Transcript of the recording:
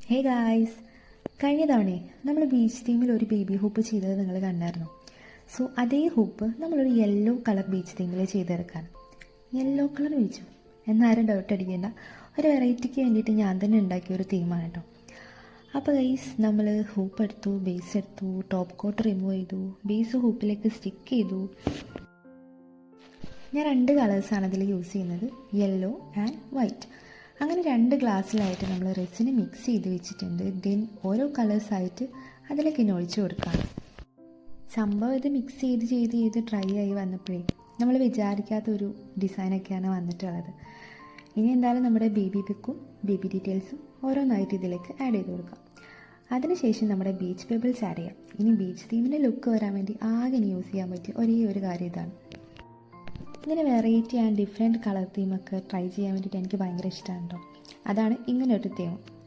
Hey guys, കഴിഞ്ഞ തവണ നമ്മൾ ബീച്ച് തീമിൽ ഒരു ബേബി ഹൂപ്പ് ചെയ്തത് നിങ്ങൾ കണ്ടായിരുന്നു. സോ അതേ ഹൂപ്പ് നമ്മളൊരു യെല്ലോ കളർ ബീച്ച് തീമിൽ ചെയ്തെടുക്കാൻ. യെല്ലോ കളർ വെച്ചു എന്നാരും ഡൗട്ട് അടിക്കേണ്ട, ഒരു വെറൈറ്റിക്ക് വേണ്ടിയിട്ട് ഞാൻ തന്നെ ഉണ്ടാക്കിയ ഒരു തീമാണ് കേട്ടോ. അപ്പോൾ ഗൈസ്, നമ്മൾ ഹൂപ്പ് എടുത്തു, ബേസ് എടുത്തു, ടോപ്പ് കോട്ട് റിമൂവ് ചെയ്തു, ബേസ് ഹൂപ്പിലേക്ക് സ്റ്റിക്ക് ചെയ്തു. ഞാൻ 2 കളേഴ്സാണ് അതിൽ യൂസ് ചെയ്യുന്നത്, യെല്ലോ ആൻഡ് വൈറ്റ്. അങ്ങനെ 2 ഗ്ലാസ്സിലായിട്ട് നമ്മൾ റെസിന് മിക്സ് ചെയ്ത് വെച്ചിട്ടുണ്ട്. ദെൻ ഓരോ കളേഴ്സായിട്ട് അതിലേക്ക് ഇനി ഒഴിച്ചു കൊടുക്കാം. സംഭവം ഇത് മിക്സ് ചെയ്ത് ഡ്രൈ ആയി വന്നപ്പോഴേ നമ്മൾ വിചാരിക്കാത്തൊരു ഡിസൈനൊക്കെയാണ് വന്നിട്ടുള്ളത്. ഇനി എന്തായാലും നമ്മുടെ ബേബി പിക്കും ബേബി ഡീറ്റെയിൽസും ഓരോന്നായിട്ട് ഇതിലേക്ക് ആഡ് ചെയ്ത് കൊടുക്കാം. അതിനുശേഷം നമ്മുടെ ബീച്ച് പേബിൾസ് ആഡ് ചെയ്യാം. ഇനി ബീച്ച് തീമിൻ്റെ ലുക്ക് വരാൻ വേണ്ടി ആകെ ഇനി യൂസ് ചെയ്യാൻ പറ്റിയ ഒരേ ഒരു കാര്യം ഇതാണ്. ഇങ്ങനെ വെറൈറ്റി ആൻഡ് ഡിഫറെൻറ്റ് കളർ തീമൊക്കെ ട്രൈ ചെയ്യാൻ വേണ്ടിയിട്ട് എനിക്ക് ഭയങ്കര ഇഷ്ടമാണ് കേട്ടോ. അതാണ് ഇങ്ങനെ ഒരു തീം.